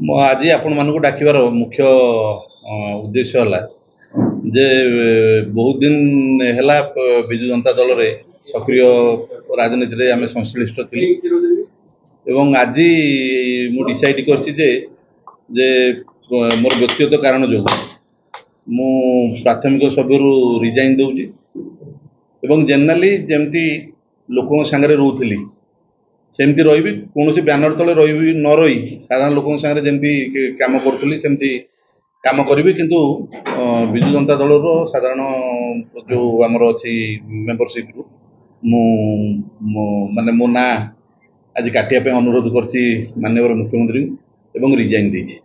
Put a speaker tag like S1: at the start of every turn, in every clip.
S1: आज आपण मानक डाकिबार मुख्य उद्देश्य है जे बहुत दिन है विजु जनता दल रे सक्रिय राजनीति रे आम संश्लिष्ट थी एवं आज मु डिसाइड करछि जे मोर व्यक्तिगत कारण जो मु प्राथमिक सभ्यु रिजाइन दूची एवं जनरली जमती लोकों सांगे रोली सेमती रही कौन बैनर तले रही न रही साधारण लोकों सांगे जमती काम करूली सेमती काम करी किंतु विजु जनता दल साधारण जो आमर अच्छी मेंबरशिप रु माने मो ना आज काटिया अनुरोध करछि माननीय मुख्यमंत्री एवं रिजाइन देछि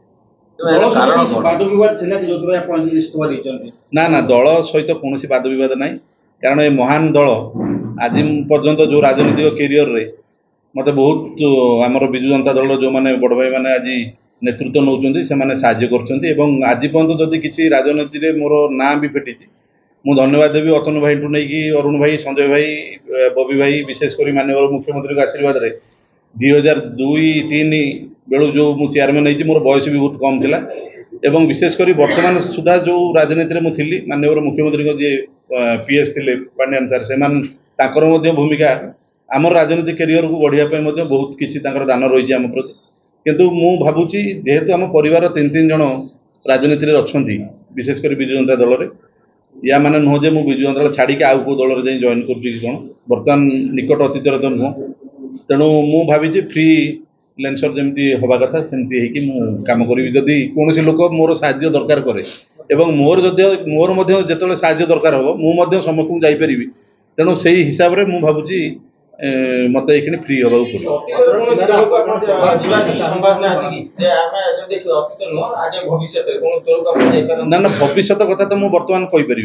S1: ना ना दल सहित कौन वाद विवाद ना कारण ये महान दल आज पर्यंत जो राजनीतिक कैरियर रे मत बहुत आमर विजु जनता दल जो मैंने बड़ भाई मैंने आज नेतृत्व नौकरी से साहाय्य कर आज पर्यंत जदि किसी राजनीति रे मोर ना भी फेटी मु धन्यवाद देवी अतनु भाई ठू नहीं अरुण भाई संजय भाई बबी भाई विशेषकर माननीय मुख्यमंत्री आशीर्वाद रे 2002-3 बेलू जो मु चेयरमैन होती मोर बयस भी बहुत कम थिला एवं विशेषकर वर्तमान सुधा जो राजनीति में थी माननीय मुख्यमंत्री जी पीएस थे पांड्यान सार से भूमिका आम राजनीतिक कैरियर को बढ़िया बहुत किसी दान रही आम प्रति किंतु मु भावुची जेहेतु आम परिवार 3 जन राजनीति में अच्छा विशेषकर विजु जनता दल में या माने नुह जे विजु जनता दल छाड़ी आउ को दल में जॉइन कर बर्तमान निकट अतीत तो नुह तेणु मु भावी फ्री लेंसर जमी हवा कथा सेमती काम करी जदि कौन लोक मोर साहाय्य दरकार करे एवं मोर जो साहाय्य दरकार हम मु समस्त जापरि तेणु से हिसाब से मु भावुची मत ये फ्री हवा ना ना भविष्य कथा तो मुझे बर्तमान कहीपर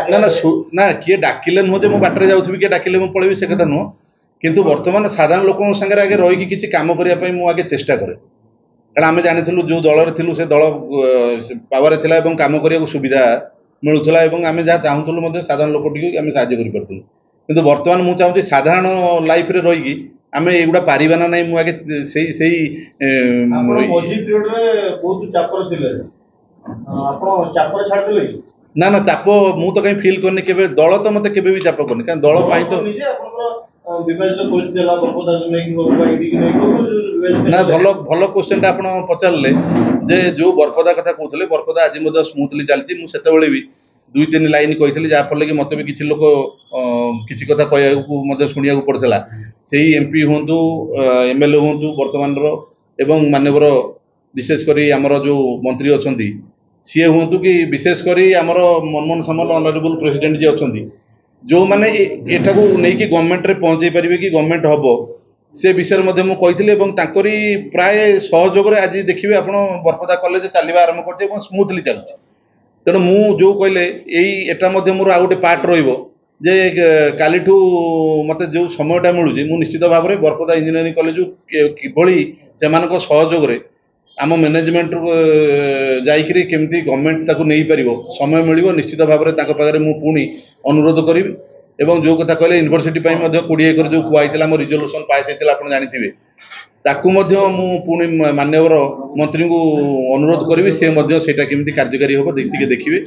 S1: ना ना ना किए डाकिले नुह जो बाटर जाऊँ किए डाकिले मुझे पलैबी से कथा नुह किंतु वर्तमान साधारण लोकों संगे आगे रही किसी काम करने मुझे चेष्टा करे कारण आम जानी जो दल रू से दल पावर थिला एवं काम करने सुविधा मिलूला आम जहाँ चाहूँ साधारण लोक टी आम साहय कर किंतु वर्तमान मुझे चाहूँगी साधारण लाइफ रे रही आम युवा पारिबा ना नहीं मुझे ना ना चाप मु तो कहीं फील करनी के दल तो मत के चाप करनी क्या दल तो ना भल क्वेश्चन आप पचारे जे जो बरपदा कथा कहते बरपदा आज स्मूथली चलती मुझे भी 2-3 लाइन कही जहाँफल कि मत भी किसी लोग किसी कथा कहूँ शुणा पड़ता से एमपी हूँ एमएलए हूँ बर्तमान एवं माननीय विशेषकर आमर जो मंत्री अच्छा सी हूँ कि विशेषकर आमर मनमोहन सामल ऑनरेबल प्रेसिडेंट जी अच्छा जो मैंने एटा को नहीं गवर्नमेंट रे पहुँचे पारे कि गवर्नमेंट हम से विषय में कही प्राय सहयोग आज देखिए आप बरपदा कॉलेज चलवा आरंभ कर स्मूथली चलुचे तेणु मु जो कहले एटा मोर आ गए पार्ट रे काली मत जो समयटा मिलूँ मुझे निश्चित भाव में बरपदा इंजीनियरिंग कॉलेज किभली से सहयोग रे आम मैनेजमेंट जाकरी केमती गवर्नमेंट ताकू नहीं पार समय मिल निश्चित भाव में पाखे मु पुणी अनुरोध करी एवं जो कथा कहले यूनिवर्सिटी 20 एकर जो कहला आम रिजोल्यूशन पास होता आप जानते ताकू पुणी माननीय मंत्री को अनुरोध करी सी केमती कार्यकारी हम देखिए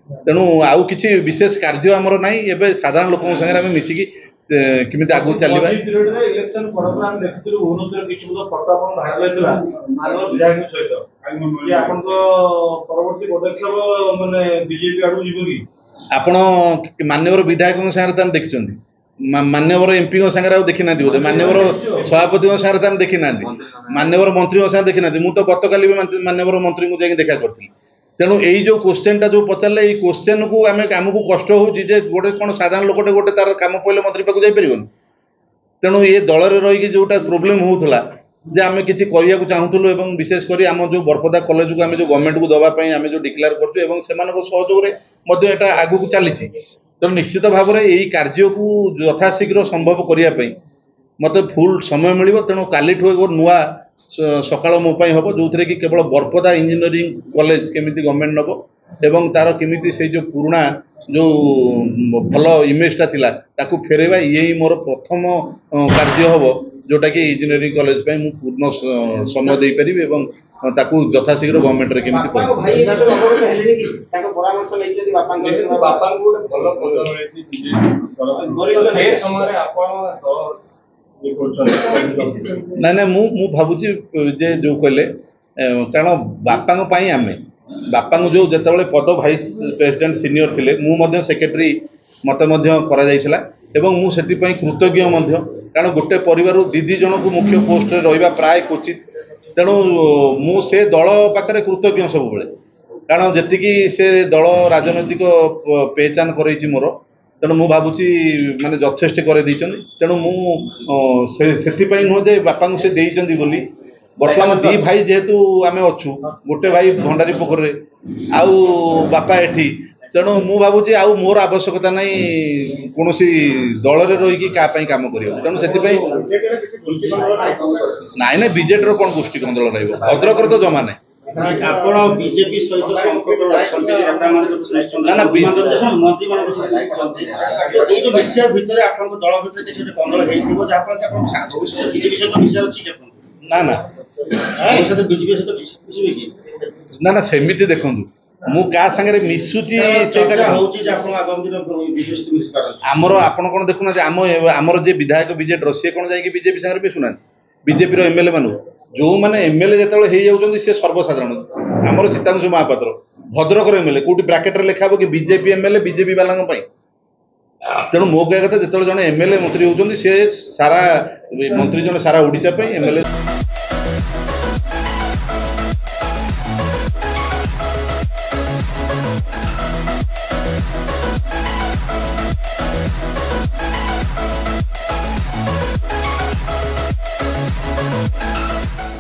S1: तेणु आउ किसी विशेष कार्य आमर ना एवं साधारण लोकों संगे आम मिसिकी केमिति आगु चलवा
S2: इलेक्शन प्रोग्राम देखिथिलु भुवनेश्वर किछु तो फटो आपण भाइरल हैतला मानव विधायक सहित कि आपण को परवर्ती पदक्षेप माने बीजेपी आडू जीव कि
S1: आपण मान्यवर विधायक संगे तान देखिचंदी मान्यवर एमपी संगे देखी ना बोधे मान्यवर सभापति संगे तान देखी ना मान्यवर मंत्री संगे देखी ना मु तो गतकाली मान्यवर मंत्री को जाके देखा करथि तेणु यही जो क्वेश्चन टा जो पचारे ये क्वेश्चन को आमको कष्ट हो गोटे कौन साधारण लोकटे गोटे तार काम पड़े मंत्री पाक जापर तेणु ये दल में रही जोटा प्रोब्लेम होता जे आम किसी करने को चाहूलु एवं विशेषकर आम जो बरपदा कॉलेज को आम जो गवर्नमेंट को दवाई आम जो डिक्लेयर कर सहयोग में आगू को चली तेणु निश्चित भाव में यही कार्य को यथाशीघ्र संभव करने मत फुल समय मिल तेणु काली नुआ सकाल मोपाई हम जो थे कि केवल बरपदा इंजीनियरिंग कॉलेज केमिति गवर्नमेंट नब एवं तार केमिति से जो पुराना जो भल इमेजटा थिला ताकू फेरेबा ये मोर प्रथम कार्य हम जोटा कि इंजीनियरिंग कॉलेज पे मु पूर्ण समय दे पारिबि एवं ताकू यथाशीघ्र गवर्नमेंट रे केमिति
S3: बापा को भाई इना सब अवगत हेलेनी कि ताको परामर्श लेइछथि बापा को
S2: बापा को भलो पद मिलैछि बीजेपी से समय आपण ये करछन
S1: ना ना मु भाबुची जे जो कहले कारण बापा पई आमे बापा जो जेतेबेले पद भाइस प्रेसिडेंट सीनियर थिले मु मध्य सेक्रेटरी मते मध्य करा जायछला एवं मु सेति पई कृतज्ञ मध्य कारण गोटे परिवार दीदी जन को मुख्य पोस्ट रे रहिबा प्राय क्वचित तेणु मु से दल पाखरे कृतज्ञ सब बेले कारण जेतिकी से दल राजनैतिक पहचान करैछि मोर तेणु मु भाबुची माने यथेष्ट करे दैछन तेणु मु सेति पई न जे बापा से देइछन्ती बोली वर्तमान दी भाई जेहेतु आमे अच्छु गोटे भाई भंडारी पोखर आउ बापा एठी तेणु मु भाबुची आउ मोर आवश्यकता नहीं कौन दल रे रही क्या काम कर तेणु से नाई ना बीजेडी कौन गोष्ठी कंदल रद्रकर तो जमा ना
S3: आपण बीजेपी सहित संपर्क अछंती नेता माने
S1: ना ना
S3: मंत्री माने ए जो विषय भितर आपण दल भितर किछ कंदल हेइथिबो जा आपण भविष्य बीजेपी सहित विषय अछि कि
S1: ना ना
S3: बीजेपी सहित मिसिबे
S1: ना ना सेमिति देखंतु मु का संगे मिसुची सेटा
S3: होची जे आपण आगामी दिन बीजेपी सहित मिस करन
S1: आमर आपण कोन देखुना जे आमर जे विधायक बीजेडी रसी कोन जाई कि बीजेपी संगे मिसुना बीजेपी रो एमएलए मानु जो माने एमएलए जेतले हे जाउछन से सर्वसाधारण आमर सीतांशु महापात्र भद्रक एमएलए कोठी ब्रैकेट रे लिखाबो कि बीजेपी एमएलए बीजेपी वाला पई तेणु मो कहया कथा जेतले जने एमएलए मंत्री होउछन से सारा मंत्री जने सारा ओडिसा पई एमएलए